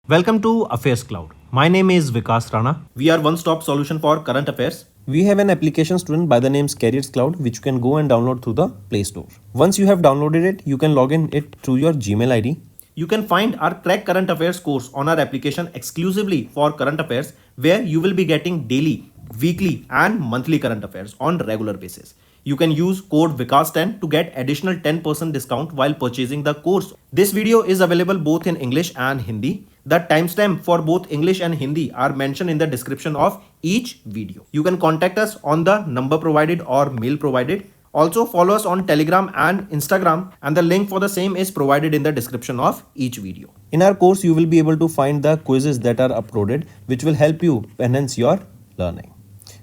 Welcome to Affairs Cloud. My name is Vikas Rana. We are one-stop solution for current affairs. We have an application student by the name Careers Cloud which you can go and download through the Play Store. Once you have downloaded it, you can log in it through your Gmail ID. You can find our Crack Current Affairs course on our application exclusively for current affairs, where you will be getting daily, weekly and monthly current affairs on regular basis. You can use code VIKAS10 to get additional 10% discount while purchasing the course. This video is available both in English and Hindi. The timestamp for both English and Hindi are mentioned in the description of each video. You can contact us on the number provided or mail provided. Also follow us on Telegram and Instagram, and the link for the same is provided in the description of each video. In our course, you will be able to find the quizzes that are uploaded which will help you enhance your learning.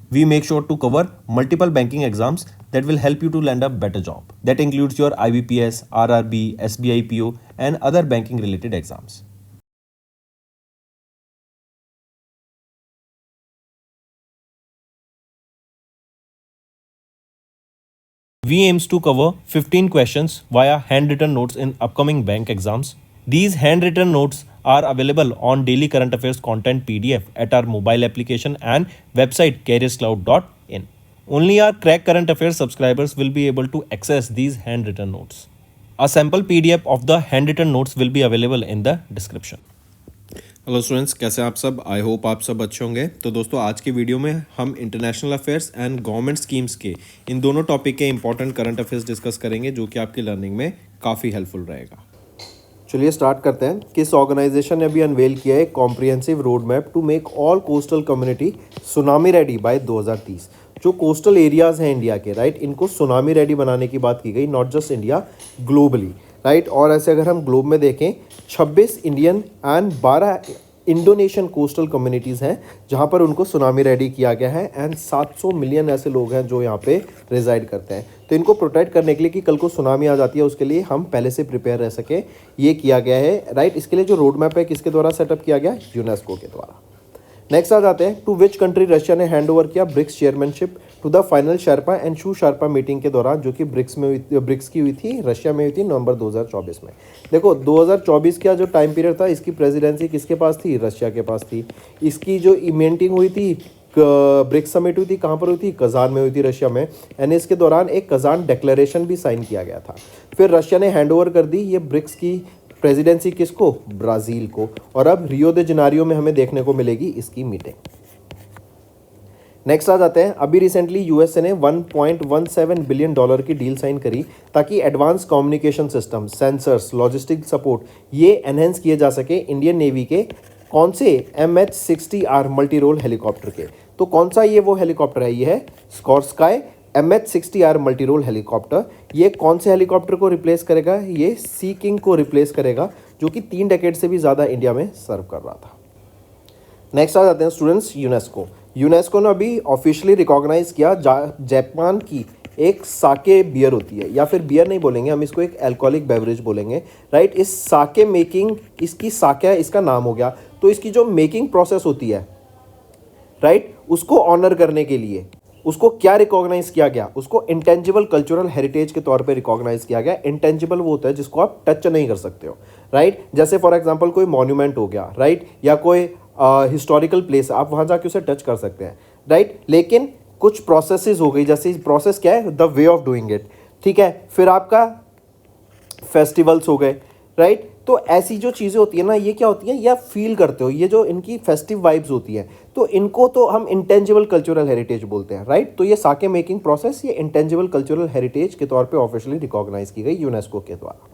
We make sure to cover multiple banking exams that will help you to land a better job. That includes your IBPS, RRB, SBI PO and other banking related exams. We aims to cover 15 questions via handwritten notes in upcoming bank exams. These handwritten notes are available on daily current affairs content PDF at our mobile application and website careerscloud.in. Only our Crack Current Affairs subscribers will be able to access these handwritten notes. A sample PDF of the handwritten notes will be available in the description. Hello students, कैसे आप सब? I hope आप सब अच्छे होंगे। तो दोस्तों, आज के वीडियो में हम international affairs and government schemes के इन दोनों टॉपिक के इंपॉर्टेंट करंट अफेयर्स डिस्कस करेंगे, जो कि आपकी लर्निंग में काफ़ी हेल्पफुल रहेगा। चलिए स्टार्ट करते हैं। किस ऑर्गेनाइजेशन ने अभी अनवेल किया है comprehensive road map to make all coastal community tsunami ready by 2030। जो कोस्टल एरियाज हैं इंडिया के, राइट, इनको सुनामी रेडी बनाने की बात की गई, not just India, globally, right. और ऐसे अगर हम ग्लोब में देखें, 26 Indian and 12 Indonesian coastal communities हैं जहाँ पर उनको सुनामी रेडी किया गया है, एंड 700 मिलियन ऐसे लोग हैं जो यहाँ पे रिजाइड करते हैं। तो इनको प्रोटेक्ट करने के लिए कि कल को सुनामी आ जाती है उसके लिए हम पहले से प्रिपेयर रह सके, ये किया गया है, राइट। इसके लिए जो रोड मैप है किसके द्वारा सेटअप किया गया? यूनेस्को के द्वारा। नेक्स्ट आ जाते हैं, टू विच कंट्री रशिया ने हैंड ओवर किया BRICS chairmanship to the final sherpa and sous sherpa meeting के दौरान, जो कि ब्रिक्स की हुई थी, रशिया में हुई थी नवंबर 2024 में। देखो 2024 का जो टाइम पीरियड था, इसकी प्रेसिडेंसी किसके पास थी? रशिया के पास थी। इसकी जो मीटिंग हुई थी, ब्रिक्स समिट हुई थी, कहाँ पर हुई थी? कजान में हुई थी, रशिया में। एंड इसके दौरान एक कजान डिक्लेरेशन भी साइन किया गया था। फिर रशिया ने हैंड ओवर कर दी ये ब्रिक्स की प्रेसिडेंसी किसको? ब्राज़ील को। और अब रियो दे जनेरियो में हमें देखने को मिलेगी इसकी मीटिंग। नेक्स्ट आ जाते हैं, अभी रिसेंटली यूएसए ने $1.17 बिलियन की डील साइन करी ताकि advance communication system, sensors, logistic support ये एनहेंस किए जा सके इंडियन नेवी के कौन से? MH-60R मल्टी रोल हेलीकॉप्टर के। तो कौन सा ये वो हेलीकॉप्टर है? ये है स्कॉर्स्काई MH-60R मल्टी रोल हेलीकॉप्टर। ये कौन से हेलीकॉप्टर को रिप्लेस करेगा? ये सी किंग को रिप्लेस करेगा, जो कि 3 डेकेड से भी ज़्यादा इंडिया में सर्व कर रहा था। नेक्स्ट आ जाते हैं स्टूडेंट्स, यूनेस्को। यूनेस्को ने अभी ऑफिशियली रिकॉग्नाइज किया जापान की एक साके बियर होती है, या फिर बियर नहीं बोलेंगे हम इसको, एक अल्कोहलिक बेवरेज बोलेंगे, राइट। इस साके मेकिंग, इसकी साके इसका नाम हो गया। तो इसकी जो मेकिंग प्रोसेस होती है, राइट, उसको ऑनर करने के लिए उसको क्या रिकॉग्नाइज किया गया? उसको इंटेंजिबल कल्चरल हेरिटेज के तौर पे रिकॉग्नाइज किया गया। इंटेंजिबल वो होता है जिसको आप टच नहीं कर सकते हो, राइट। जैसे फॉर एग्जांपल कोई मॉन्यूमेंट हो गया, राइट, या कोई हिस्टोरिकल प्लेस, आप वहाँ जाके उसे टच कर सकते हैं, राइट। लेकिन कुछ प्रोसेसेस हो गई, जैसे प्रोसेस क्या है? The way of doing it, ठीक है। फिर आपका फेस्टिवल्स हो गए, राइट। तो ऐसी जो चीज़ें होती है ना, ये क्या होती हैं? ये आप फील करते हो, ये जो इनकी फेस्टिव वाइब्स होती हैं, तो इनको तो हम इंटेंजिबल कल्चरल हेरिटेज बोलते हैं, राइट। तो ये साके मेकिंग प्रोसेस ये इंटेंजिबल कल्चरल हेरिटेज के तौर पे ऑफिशियली रिकॉग्नाइज की गई यूनेस्को के द्वारा।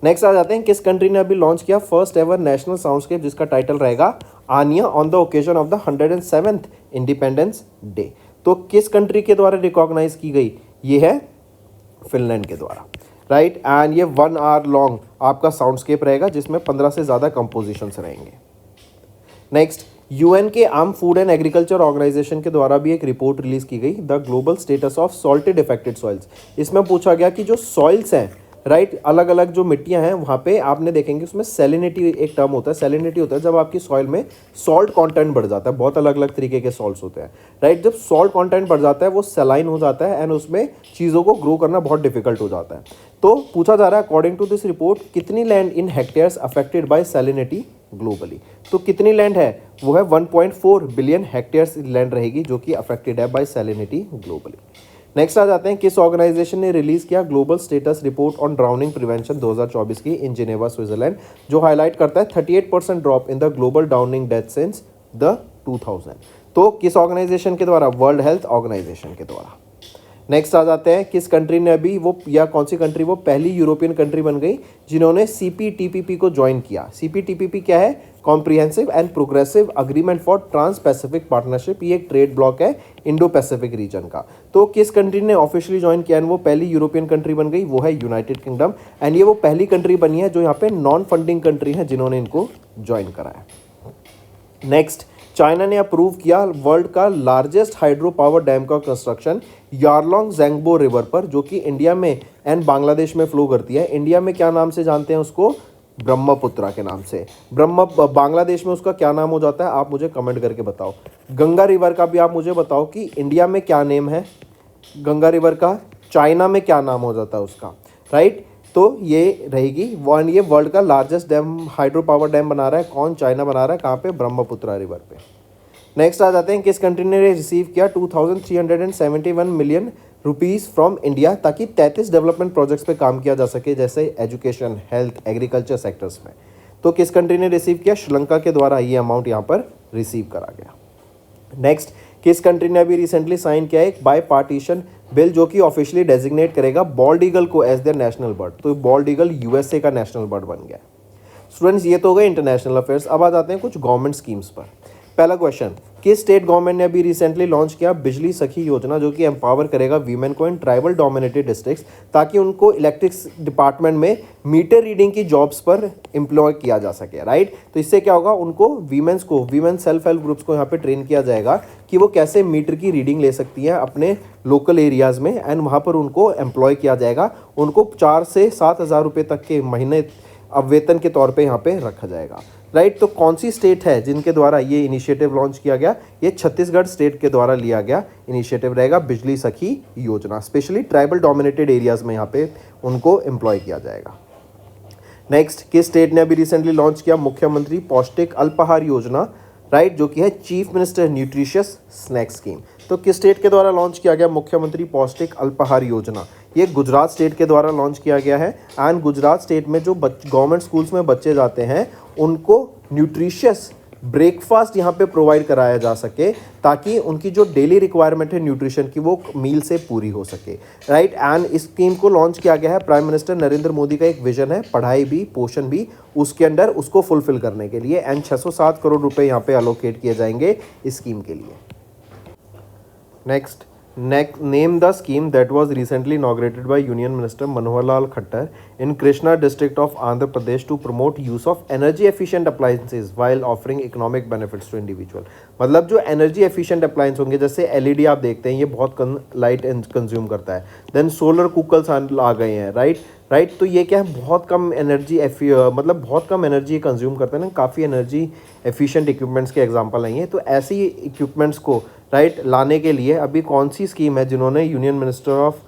नेक्स्ट आ जाते हैं, किस कंट्री ने अभी लॉन्च किया फर्स्ट एवर नेशनल साउंडस्केप, जिसका टाइटल रहेगा आनिया on the occasion of the 107th Independence Day. तो किस कंट्री के द्वारा रिकॉग्नाइज की गई? ये है फिनलैंड के द्वारा, राइट। एंड ये 1 आवर लॉन्ग आपका साउंडस्केप रहेगा, जिसमें 15 से ज़्यादा कंपोजिशंस रहेंगे। नेक्स्ट, यूएन के arm food and agriculture organisation के द्वारा भी एक रिपोर्ट रिलीज की गई, the global status of salted affected soils. इसमें पूछा गया कि जो सॉइल्स हैं, राइट, अलग अलग जो मिट्टियां हैं वहाँ पे आपने देखेंगे उसमें सेलिनिटी एक टर्म होता है। सेलिनिटी होता है जब आपकी सॉइल में सॉल्ट कंटेंट बढ़ जाता है। बहुत अलग अलग तरीके के सॉल्ट्स होते हैं, राइट। जब सॉल्ट कंटेंट बढ़ जाता है वो सेलाइन हो जाता है एंड उसमें चीज़ों को ग्रो करना बहुत डिफिकल्ट हो जाता है। तो पूछा जा रहा है अकॉर्डिंग टू दिस रिपोर्ट कितनी land in hectares affected by salinity globally. तो कितनी लैंड है, वो है 1.4 बिलियन हेक्टेयर्स लैंड रहेगी जो कि अफेक्टेड है बाय सेलिनिटी ग्लोबली। नेक्स्ट आ जाते हैं, किस ऑर्गेनाइजेशन ने रिलीज किया global status report on drowning prevention 2024 की इन जिनेवा स्विट्जरलैंड, जो हाईलाइट करता है 38% drop in the global drowning death since the 2000। तो किस ऑर्गेनाइजेशन के द्वारा, वर्ल्ड हेल्थ ऑर्गेनाइजेशन के द्वारा। नेक्स्ट आ जाते हैं, किस कंट्री ने अभी वो या कौन सी कंट्री वो पहली यूरोपियन कंट्री बन गई जिन्होंने CPTPP को ज्वाइन किया। CPTPP क्या है, comprehensive and progressive agreement for trans Pacific partnership. ये एक ट्रेड ब्लॉक है इंडो पैसिफिक रीजन का। तो किस कंट्री ने ऑफिशियली ज्वाइन किया एंड वो पहली यूरोपियन कंट्री बन गई, वो है यूनाइटेड किंगडम। एंड ये वो पहली कंट्री बनी है जो यहाँ पे नॉन फंडिंग कंट्री है जिन्होंने इनको ज्वाइन करा है। नेक्स्ट, चाइना ने अप्रूव किया वर्ल्ड का लार्जेस्ट हाइड्रो पावर डैम का कंस्ट्रक्शन यारलोंग ज़ेंगबो रिवर पर, जो कि इंडिया में एंड बांग्लादेश में फ्लो करती है। इंडिया में क्या नाम से जानते हैं उसको, ब्रह्मपुत्रा के नाम से। बांग्लादेश में उसका क्या नाम हो जाता है, आप मुझे कमेंट करके बताओ। गंगा रिवर का भी आप मुझे बताओ कि इंडिया में क्या नेम है गंगा रिवर का, चाइना में क्या नाम हो जाता है उसका, राइट। तो ये रहेगी ये वर्ल्ड का largest dam hydro power dam बना रहा है कौन, चाइना बना रहा है। कहाँ पे, ब्रह्मपुत्रा रिवर पे। नेक्स्ट आ जाते हैं, किस कंट्री ने रिसीव किया 2371 मिलियन रुपीस फ्रॉम इंडिया ताकि 33 डेवलपमेंट प्रोजेक्ट्स पे काम किया जा सके, जैसे एजुकेशन, हेल्थ, एग्रीकल्चर सेक्टर्स में। तो किस कंट्री ने रिसीव किया, श्रीलंका के द्वारा ये अमाउंट यहाँ पर रिसीव करा गया। नेक्स्ट, किस कंट्री ने अभी रिसेंटली साइन किया एक बाय पार्टीशन बिल जो कि ऑफिशियली डेजिग्नेट करेगा बॉल्ड ईगल को एज देयर नेशनल बर्ड। तो बॉल्ड ईगल USA का नेशनल बर्ड बन गया। स्टूडेंट्स, ये तो हो गए इंटरनेशनल अफेयर्स। अब आ जाते हैं कुछ गवर्नमेंट स्कीम्स पर। पहला क्वेश्चन, किस स्टेट गवर्नमेंट ने अभी रिसेंटली लॉन्च किया बिजली सखी योजना, जो कि एम्पावर करेगा वीमेन को इन ट्राइबल डोमिनेटेड डिस्ट्रिक्ट्स ताकि उनको इलेक्ट्रिक्स डिपार्टमेंट में मीटर रीडिंग की जॉब्स पर एम्प्लॉय किया जा सके, राइट। तो इससे क्या होगा, उनको वीमेन सेल्फ हेल्प ग्रुप्स को यहाँ पे ट्रेन किया जाएगा कि वो कैसे मीटर की रीडिंग ले सकती हैं अपने लोकल एरियाज़ में, एंड वहाँ पर उनको एम्प्लॉय किया जाएगा। उनको 4 से 7 हज़ार रुपये तक के महीने अब वेतन के तौर पे यहाँ पे रखा जाएगा, राइट। तो कौन सी स्टेट है जिनके द्वारा ये इनिशिएटिव लॉन्च किया गया, ये छत्तीसगढ़ स्टेट के द्वारा लिया गया इनिशिएटिव रहेगा बिजली सखी योजना। स्पेशली ट्राइबल डोमिनेटेड एरियाज़ में यहाँ पे उनको एम्प्लॉय किया जाएगा। नेक्स्ट, किस स्टेट ने अभी रिसेंटली लॉन्च किया मुख्यमंत्री पौष्टिक अल्पाहार योजना, राइट, जो कि है chief minister nutritious snack scheme. तो किस स्टेट के द्वारा लॉन्च किया गया मुख्यमंत्री पौष्टिक अल्पाहार योजना, ये गुजरात स्टेट के द्वारा लॉन्च किया गया है। एंड गुजरात स्टेट में जो गवर्नमेंट स्कूल्स में बच्चे जाते हैं उनको न्यूट्रिशियस ब्रेकफास्ट यहाँ पे प्रोवाइड कराया जा सके ताकि उनकी जो डेली रिक्वायरमेंट है न्यूट्रिशन की वो मील से पूरी हो सके, राइट। एंड इस स्कीम को लॉन्च किया गया है, प्राइम मिनिस्टर नरेंद्र मोदी का एक विजन है, पढ़ाई भी पोषण भी, उसके अंडर उसको फुलफिल करने के लिए। एंड 607 करोड़ रुपए यहाँ पे अलोकेट किए जाएंगे इस स्कीम के लिए। Next, name the scheme that was recently inaugurated by Union Minister Manohar Lal Khattar in Krishna district of Andhra Pradesh to promote use of energy efficient appliances while offering economic benefits to individual। मतलब जो energy efficient appliance होंगे, जैसे LED आप देखते हैं ये बहुत light consume करता है, देन सोलर कुकर्स आ गए हैं, राइट। तो ये क्या है, बहुत कम एनर्जी मतलब बहुत कम एनर्जी कंज्यूम करते हैं ना, काफ़ी एनर्जी एफिशिएंट इक्विपमेंट्स के एग्जांपल आई हैं। तो ऐसी इक्विपमेंट्स को राइट लाने के लिए अभी कौन सी स्कीम है जिन्होंने यूनियन मिनिस्टर ऑफ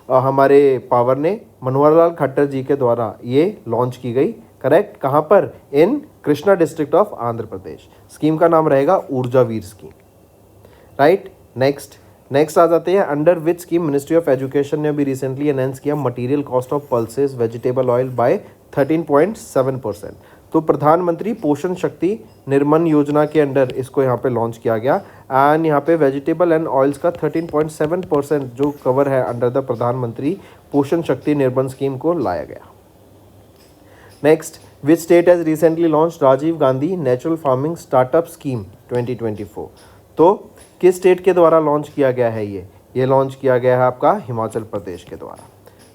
हमारे पावर ने मनोहर लाल खट्टर जी के द्वारा ये लॉन्च की गई, करेक्ट। कहाँ पर, in Krishna district of Andhra Pradesh. Scheme का नाम रहेगा ऊर्जावीर स्कीम, राइट। नेक्स्ट आ जाते हैं, under which scheme ministry of education ने अभी रिसेंटली अनाउंस किया material cost of pulses vegetable oil by 13.7%। तो प्रधानमंत्री पोषण शक्ति निर्मन योजना के अंडर इसको यहाँ पे लॉन्च किया गया। एंड यहाँ पे वेजिटेबल एंड ऑयल्स का 13.7% जो कवर है अंडर द प्रधानमंत्री पोषण शक्ति निर्मन स्कीम को लाया गया। Next, which state has recently launch Rajiv Gandhi natural farming startup scheme 2024। तो किस स्टेट के द्वारा लॉन्च किया गया है ये लॉन्च किया गया है आपका हिमाचल प्रदेश के द्वारा,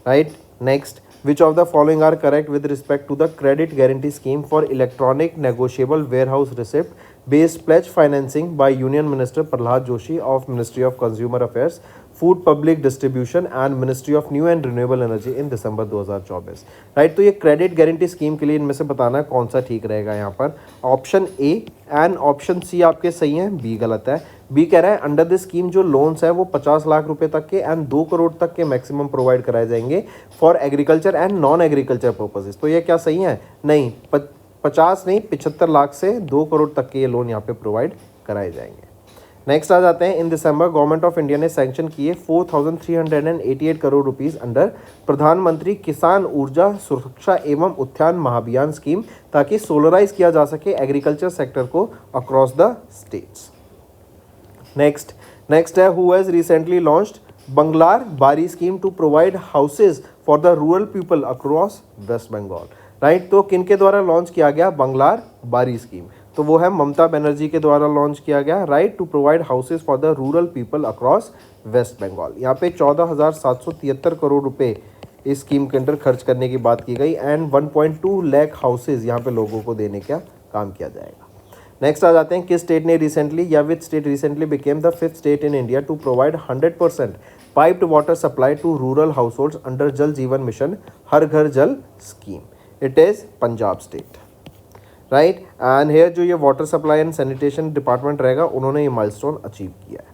right. Next, which of the following are correct with respect to the credit guarantee scheme for electronic negotiable warehouse receipt based pledge financing by Union Minister Prahlad Joshi of Ministry of Consumer Affairs। Food public distribution and ministry of new and renewable energy in December 2024। Right, तो ये credit guarantee scheme के लिए इनमें से बताना है कौन सा ठीक रहेगा यहाँ पर। Option A and option C आपके सही हैं, बी गलत है। बी कह रहा है अंडर दिस स्कीम जो लोन्स है वो 50 लाख रुपए तक के एंड 2 करोड़ तक के मैक्सिमम प्रोवाइड कराए जाएंगे for agriculture and non agriculture purposes. तो ये क्या सही है? नहीं, 50 नहीं, 75 लाख से 2 करोड़ तक के ये लोन यहाँ पे प्रोवाइड कराए जाएंगे। नेक्स्ट आ जाते हैं। इन दिसंबर गवर्नमेंट ऑफ इंडिया ने सैंक्शन किए 4,388 करोड़ रुपीस अंडर प्रधानमंत्री किसान ऊर्जा सुरक्षा एवं उत्थान महाभियान स्कीम, ताकि सोलराइज किया जा सके एग्रीकल्चर सेक्टर को अक्रॉस द स्टेट्स। नेक्स्ट है who has recently launched Banglar Bari scheme to provide houses for the rural people across West Bengal. Right, तो किनके द्वारा लॉन्च किया गया बंगलार बारी स्कीम? तो वो है ममता बनर्जी के द्वारा लॉन्च किया गया। Right, to provide houses for the rural people across West Bengal. यहाँ पे 14,773 करोड़ रुपए इस स्कीम के अंदर खर्च करने की बात की गई एंड 1.2 लाख हाउसेज यहाँ पे लोगों को देने का काम किया जाएगा। नेक्स्ट आ जाते हैं। किस स्टेट ने रिसेंटली या which state recently became the 5th state in India to provide 100% piped water supply to rural household under Jal Jeevan mission Har Ghar Jal scheme? It is Punjab state. Right, and here जो ये water supply and sanitation department रहेगा उन्होंने ये milestone achieve किया है।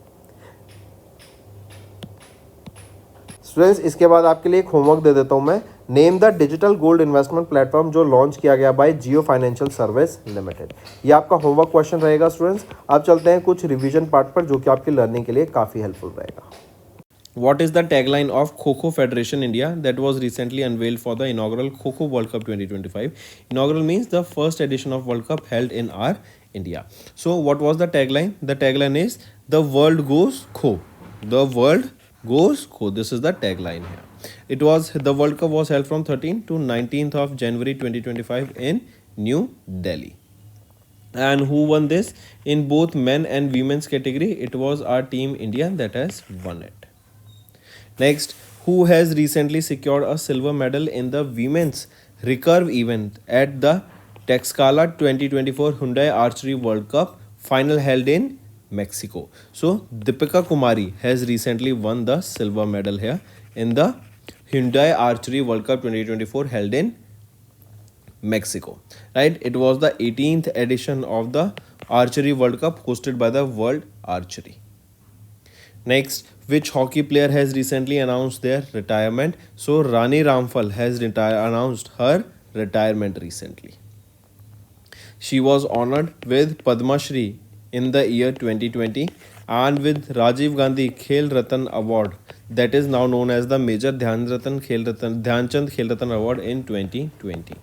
Students, इसके बाद आपके लिए एक होमवर्क दे देता हूं मैं। Name the digital gold investment platform जो लॉन्च किया गया बाय जियो फाइनेंशियल सर्विस लिमिटेड। ये आपका होमवर्क क्वेश्चन रहेगा स्टूडेंट्स। अब चलते हैं कुछ रिवीजन पार्ट पर जो कि आपकी लर्निंग के लिए काफ़ी हेल्पफुल रहेगा। What is the tagline of Kho-Kho Federation India that was recently unveiled for the inaugural Kho-Kho World Cup 2025? Inaugural means the first edition of World Cup held in our India. So what was the tagline? The tagline is "The world goes Kho." The world goes Kho. This is the tagline here. The World Cup was held from 13th to 19th of January 2025 in New Delhi. And who won this? In both men and women's category, it was our team India that has won it. Next, who has recently secured a silver medal in the women's recurve event at the Tlaxcala 2024 Hyundai Archery World Cup final held in Mexico? So, Deepika Kumari has recently won the silver medal here in the Hyundai Archery World Cup 2024 held in Mexico. Right? It was the 18th edition of the Archery World Cup hosted by the World Archery. Next, which hockey player has recently announced their retirement? So, Rani Ramphal has announced her retirement recently. She was honored with Padma Shri in the year 2020 and with Rajiv Gandhi Khel Ratan Award, that is now known as the Major Dhyanchand Khel Ratan Award in 2020.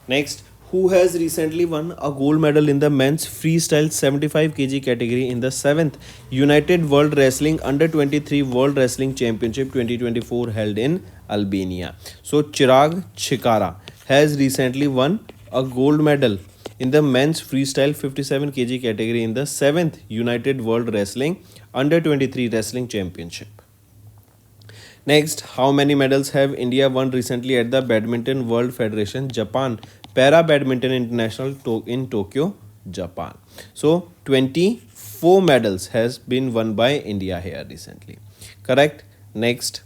Next, who has recently won a gold medal in the men's freestyle 75 kg category in the 7th United World Wrestling Under 23 World Wrestling Championship 2024 held in Albania? So Chirag Chikara has recently won a gold medal in the men's freestyle 57 kg category in the 7th United World Wrestling Under 23 Wrestling Championship. Next, how many medals have India won recently at the Badminton World Federation Japan Para Badminton International in Tokyo, Japan? So 24 medals has been won by India here recently. Correct. Next,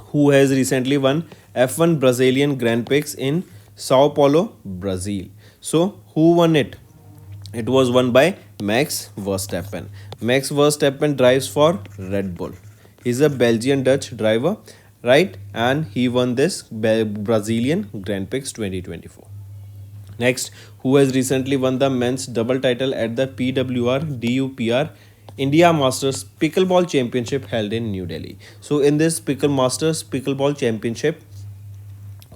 who has recently won F1 Brazilian Grand Prix in Sao Paulo, Brazil? So who won it? It was won by Max Verstappen. Max Verstappen drives for Red Bull. He's a Belgian Dutch driver, right? And he won this Brazilian Grand Prix 2024. Next, who has recently won the men's double title at the PWR DUPR India Masters Pickleball Championship held in New Delhi? So in this Masters Pickleball Championship,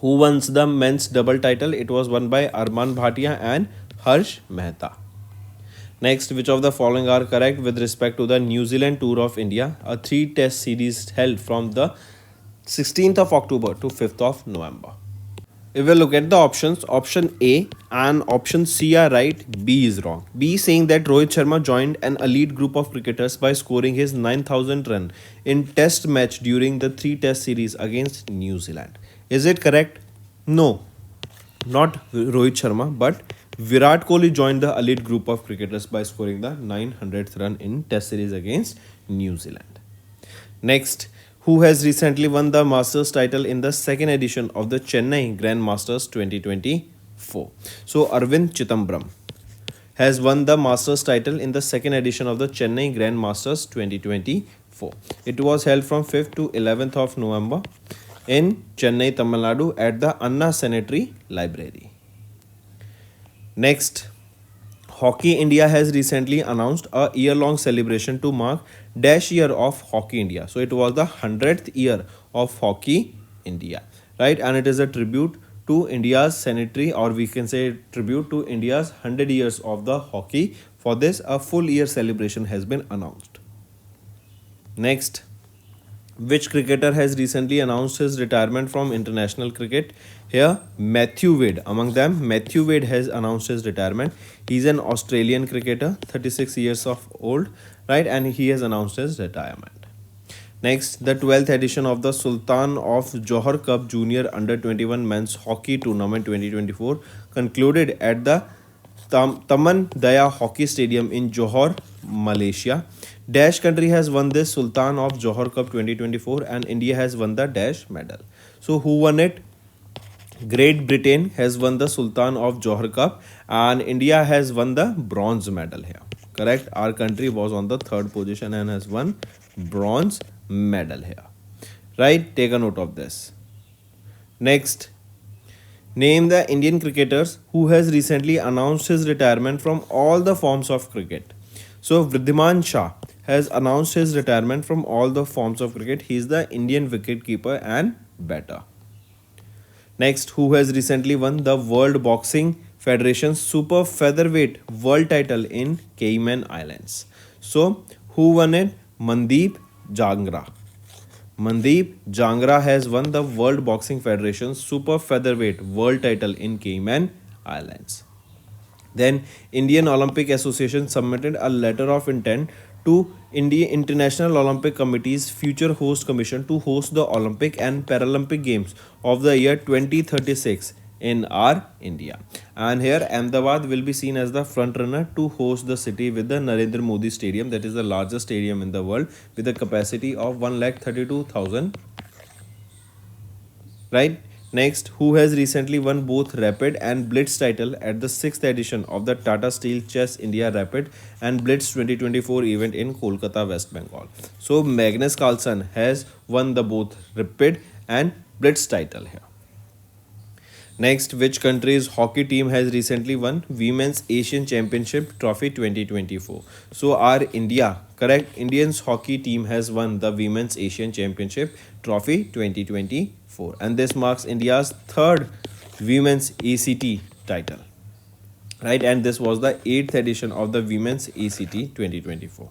who won the men's double title? It was won by Arman Bhatia and Harsh Mehta. Next, which of the following are correct with respect to the New Zealand tour of India, a 3-test series held from the 16th of October to 5th of November? If we look at the options, option A and option C are right, B is wrong. B saying that Rohit Sharma joined an elite group of cricketers by scoring his 9,000 run in test match during the 3-test series against New Zealand. Is it correct? No, not Rohit Sharma, but Virat Kohli joined the elite group of cricketers by scoring the 900th run in test series against New Zealand. Next, who has recently won the Masters title in the second edition of the Chennai Grand Masters 2024? So, Arvind Chitambram has won the Masters title in the second edition of the Chennai Grand Masters 2024. It was held from 5th to 11th of November in Chennai, Tamil Nadu at the Anna Sanitary Library. Next, Hockey India has recently announced a year-long celebration to mark dash year of Hockey India. So it was the 100th year of Hockey India, right? And it is a tribute to India's centenary, or we can say tribute to India's 100 years of the hockey. For this, a full year celebration has been announced. Next, which cricketer has recently announced his retirement from international cricket? Here, Matthew Wade. Among them, Matthew Wade has announced his retirement. He's an Australian cricketer, 36 years of old, right? And he has announced his retirement. Next, the 12th edition of the Sultan of Johor Cup Junior Under 21 Men's Hockey Tournament 2024 concluded at the Taman Daya Hockey Stadium in Johor, Malaysia. Dash country has won this Sultan of Johor Cup 2024 and India has won the Dash medal. So who won it? Great Britain has won the Sultan of Johor Cup and India has won the bronze medal here. Correct? Our country was on the third position and has won bronze medal here. Right? Take a note of this. Next, name the Indian cricketers who has recently announced his retirement from all the forms of cricket. So Vridhiman Shah has announced his retirement from all the forms of cricket. He is the Indian wicketkeeper and batter. Next, who has recently won the World Boxing Federation's Super Featherweight World title in Cayman Islands? So, who won it? Mandeep Jangra. Mandeep Jangra has won the World Boxing Federation's Super Featherweight World title in Cayman Islands. Then, Indian Olympic Association submitted a letter of intent to Indian International Olympic Committee's future host commission to host the Olympic and Paralympic Games of the year 2036 in our India. And here Ahmedabad will be seen as the front runner to host the city with the Narendra Modi Stadium, that is the largest stadium in the world with a capacity of 1,32,000. Right? Next, who has recently won both Rapid and Blitz title at the 6th edition of the Tata Steel Chess India Rapid and Blitz 2024 event in Kolkata, West Bengal. So Magnus Carlsen has won the both Rapid and Blitz title here. Next, which country's hockey team has recently won Women's Asian Championship Trophy 2024? So our India, correct? Indians hockey team has won the Women's Asian Championship Trophy 2024 and this marks India's third Women's ACT title. Right, and this was the 8th edition of the Women's ACT 2024.